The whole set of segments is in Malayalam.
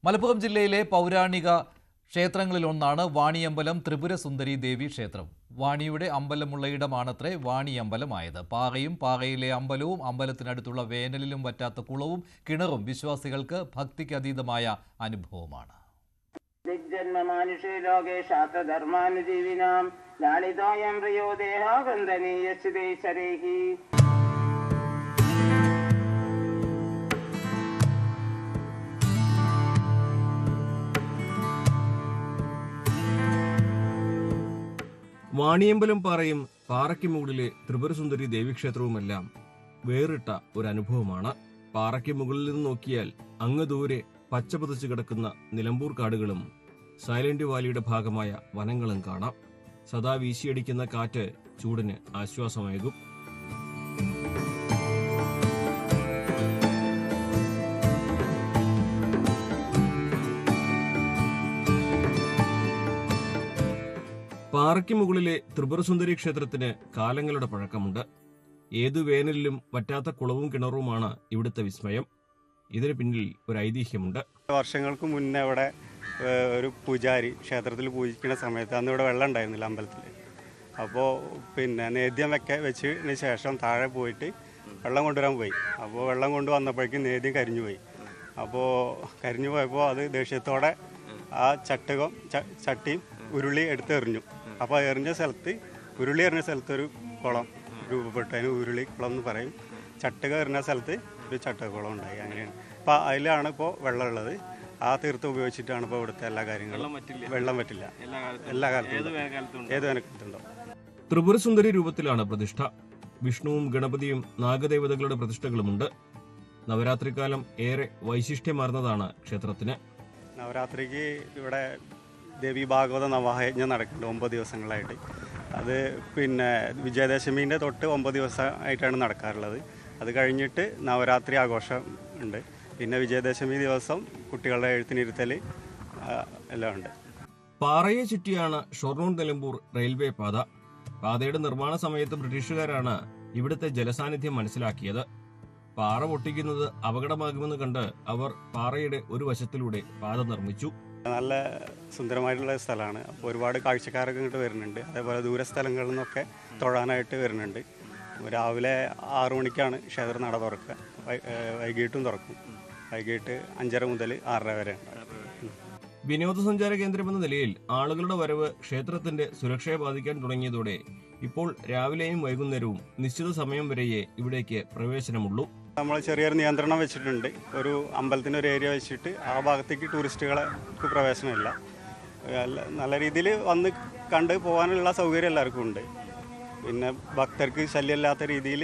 മലപ്പുറം ജില്ലയിലെ പൗരാണിക ക്ഷേത്രങ്ങളിലൊന്നാണ് വാണിയമ്പലം ത്രിപുരസുന്ദരി ദേവി ക്ഷേത്രം. വാണിയുടെ അമ്പലമുള്ള ഇടമാണത്രേ വാണിയമ്പലമായത്. പാറയും പാറയിലെ അമ്പലവും അമ്പലത്തിനടുത്തുള്ള വേനലിലും വറ്റാത്ത കുളവും കിണറും വിശ്വാസികൾക്ക് ഭക്തിക്ക് അതീതമായ അനുഭവമാണ്. വാണിയമ്പലം പാറയും പാറയ്ക്ക് മുകളിലെ ത്രിപുരസുന്ദരി ദേവീക്ഷേത്രവുമെല്ലാം വേറിട്ട ഒരു അനുഭവമാണ്. പാറയ്ക്ക് മുകളിൽ നിന്ന് നോക്കിയാൽ അങ്ങ് ദൂരെ പച്ചപതിച്ചു കിടക്കുന്ന നിലമ്പൂർ കാടുകളും സൈലന്റ് വാലിയുടെ ഭാഗമായ വനങ്ങളും കാണാം. സദാ വീശിയടിക്കുന്ന കാറ്റ് ചൂടിന് ആശ്വാസമേകും. പാറയ്ക്ക് മുകളിലെ ത്രിപുരസുന്ദരി ക്ഷേത്രത്തിന് കാലങ്ങളുടെ പഴക്കമുണ്ട്. ഏതു വേനലിലും വറ്റാത്ത കുളവും കിണറുമാണ് ഇവിടുത്തെ വിസ്മയം. ഇതിന് പിന്നിൽ ഒരു ഐതിഹ്യമുണ്ട്. വർഷങ്ങൾക്ക് മുന്നേ ഇവിടെ ഒരു പൂജാരി ക്ഷേത്രത്തിൽ പൂജിക്കുന്ന സമയത്ത് അന്ന് ഇവിടെ വെള്ളം ഉണ്ടായിരുന്നില്ല അമ്പലത്തിൽ. അപ്പോൾ നേദ്യം വെച്ചതിന് ശേഷം താഴെ പോയിട്ട് വെള്ളം കൊണ്ടുവരാൻ പോയി. അപ്പോൾ വെള്ളം കൊണ്ടുവന്നപ്പോഴേക്കും നേദ്യം കരിഞ്ഞു പോയി. അപ്പോൾ കരിഞ്ഞു പോയപ്പോൾ അത് ദേഷ്യത്തോടെ ആ ചട്ടിയും ഉരുളി എടുത്തെറിഞ്ഞു. അപ്പോൾ ഉരുളി എറിഞ്ഞ സ്ഥലത്ത് ഒരു കുളം രൂപപ്പെട്ടു. അതിന് ഉരുളി കുളം എന്ന് പറയും. ചട്ടുക എറിഞ്ഞ സ്ഥലത്ത് ഒരു ചട്ടുകുളം ഉണ്ടായി. അങ്ങനെയാണ്. അപ്പോൾ അതിലാണ് ഇപ്പോൾ വെള്ളമുള്ളത്. ആ തീർത്ഥം ഉപയോഗിച്ചിട്ടാണ് ഇപ്പോൾ ഇവിടുത്തെ എല്ലാ കാര്യങ്ങളും. വെള്ളം പറ്റില്ല എല്ലാ കാലത്തും, ഏത് വേനൽക്കാലത്തുണ്ടോ. ത്രിപുരസുന്ദരി രൂപത്തിലാണ് പ്രതിഷ്ഠ. വിഷ്ണുവും ഗണപതിയും നാഗദേവതകളുടെ പ്രതിഷ്ഠകളുമുണ്ട്. നവരാത്രികാലം ഏറെ വൈശിഷ്ട്യമാർന്നതാണ് ക്ഷേത്രത്തിന്. നവരാത്രിക്ക് ഇവിടെ ദേവി ഭാഗവത നവയജ്ഞം നടക്കുന്നുണ്ട് 9 ദിവസങ്ങളായിട്ട്. അത് വിജയദശമീൻ്റെ തൊട്ട് 9 ദിവസമായിട്ടാണ് നടക്കാറുള്ളത്. അത് കഴിഞ്ഞിട്ട് നവരാത്രി ആഘോഷം ഉണ്ട്. പിന്നെ വിജയദശമി ദിവസം കുട്ടികളുടെ എഴുത്തിനിരുത്തൽ എല്ലാം ഉണ്ട്. പാറയെ ചുറ്റിയാണ് ഷൊർണൂർ നിലമ്പൂർ റെയിൽവേ പാത. പാതയുടെ നിർമ്മാണ സമയത്ത് ബ്രിട്ടീഷുകാരാണ് ഇവിടുത്തെ ജലസാന്നിധ്യം മനസ്സിലാക്കിയത്. പാറ പൊട്ടിക്കുന്നത് അപകടമാകുമെന്ന് കണ്ട് അവർ പാറയുടെ ഒരു വശത്തിലൂടെ പാത നിർമ്മിച്ചു. നല്ല സുന്ദരമായിട്ടുള്ള സ്ഥലമാണ്. അപ്പോൾ ഒരുപാട് കാഴ്ചക്കാരൊക്കെ ഇങ്ങോട്ട് വരുന്നുണ്ട്. അതേപോലെ ദൂരസ്ഥലങ്ങളിൽ നിന്നൊക്കെ തൊഴാനായിട്ട് വരുന്നുണ്ട്. രാവിലെ 6 മണിക്കാണ് ക്ഷേത്ര നട തുറക്കുക. വൈകിട്ടും തുറക്കും. വൈകിട്ട് 5:30 മുതൽ 6:30 വരെ. വിനോദസഞ്ചാര കേന്ദ്രമെന്ന നിലയിൽ ആളുകളുടെ വരവ് ക്ഷേത്രത്തിന്റെ സുരക്ഷയെ ബാധിക്കാൻ തുടങ്ങിയതോടെ ഇപ്പോൾ രാവിലെയും വൈകുന്നേരവും നിശ്ചിത സമയം വരെയേ ഇവിടേക്ക് പ്രവേശനമുള്ളൂ. നമ്മൾ ചെറിയൊരു നിയന്ത്രണം വെച്ചിട്ടുണ്ട്. ഒരു അമ്പലത്തിൻ്റെ ഒരു ഏരിയ വെച്ചിട്ട് ആ ഭാഗത്തേക്ക് ടൂറിസ്റ്റുകൾക്ക് പ്രവേശനമില്ല. നല്ല രീതിയിൽ വന്ന് കണ്ട് പോകാനുള്ള സൗകര്യം എല്ലാവർക്കും ഉണ്ട്. പിന്നെ ഭക്തർക്ക് ശല്യമില്ലാത്ത രീതിയിൽ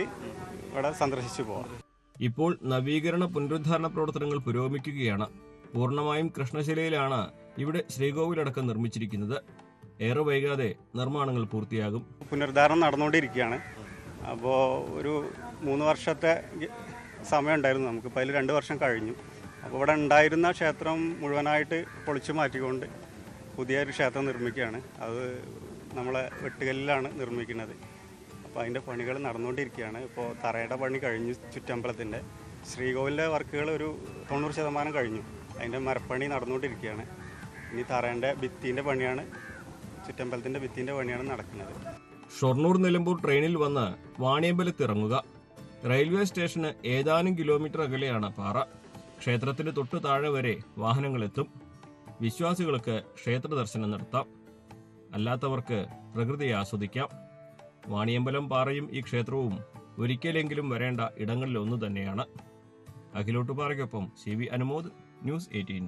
ഇവിടെ സന്ദർശിച്ചു പോകാം. ഇപ്പോൾ നവീകരണ പുനരുദ്ധാരണ പ്രവർത്തനങ്ങൾ പുരോഗമിക്കുകയാണ്. പൂർണ്ണമായും കൃഷ്ണശിലയിലാണ് ഇവിടെ ശ്രീകോവിലടക്കം നിർമ്മിച്ചിരിക്കുന്നത്. ഏറെ വൈകാതെ നിർമ്മാണങ്ങൾ പൂർത്തിയാകും. പുനരുദ്ധാരണം നടന്നുകൊണ്ടിരിക്കുകയാണ്. അപ്പോൾ ഒരു 3 വർഷത്തെ സമയം ഉണ്ടായിരുന്നു നമുക്ക്. ഇപ്പോൾ അതിൽ 2 വർഷം കഴിഞ്ഞു. അപ്പോൾ ഇവിടെ ഉണ്ടായിരുന്ന ക്ഷേത്രം മുഴുവനായിട്ട് പൊളിച്ചു മാറ്റിക്കൊണ്ട് പുതിയൊരു ക്ഷേത്രം നിർമ്മിക്കുകയാണ്. അത് നമ്മളെ വെട്ടുകല്ലിലാണ് നിർമ്മിക്കുന്നത്. അപ്പോൾ അതിൻ്റെ പണികൾ നടന്നുകൊണ്ടിരിക്കുകയാണ്. ഇപ്പോൾ തറയുടെ പണി കഴിഞ്ഞു. ചുറ്റമ്പലത്തിൻ്റെ ശ്രീകോവിലിൻ്റെ വർക്കുകൾ ഒരു 90% കഴിഞ്ഞു. അതിൻ്റെ മരപ്പണി നടന്നുകൊണ്ടിരിക്കുകയാണ്. ഇനി തറേൻ്റെ ഭിത്തിൻ്റെ പണിയാണ്, ചുറ്റമ്പലത്തിൻ്റെ ഭിത്തിൻ്റെ പണിയാണ് നടക്കുന്നത്. ഷൊർണൂർ നിലമ്പൂർ ട്രെയിനിൽ വന്ന് വാണിയമ്പലത്തിറങ്ങുക. റെയിൽവേ സ്റ്റേഷന് ഏതാനും കിലോമീറ്റർ അകലെയാണ് പാറ. ക്ഷേത്രത്തിന് തൊട്ടു താഴെ വരെ വാഹനങ്ങളെത്തും. വിശ്വാസികൾക്ക് ക്ഷേത്ര ദർശനം നടത്താം. അല്ലാത്തവർക്ക് പ്രകൃതിയെ ആസ്വദിക്കാം. വാണിയമ്പലം പാറയും ഈ ക്ഷേത്രവും ഒരിക്കലെങ്കിലും വരേണ്ട ഇടങ്ങളിലൊന്നു തന്നെയാണ്. അഖിലോട്ടുപാറയ്ക്കൊപ്പം CV അനുമോദ്, News 18.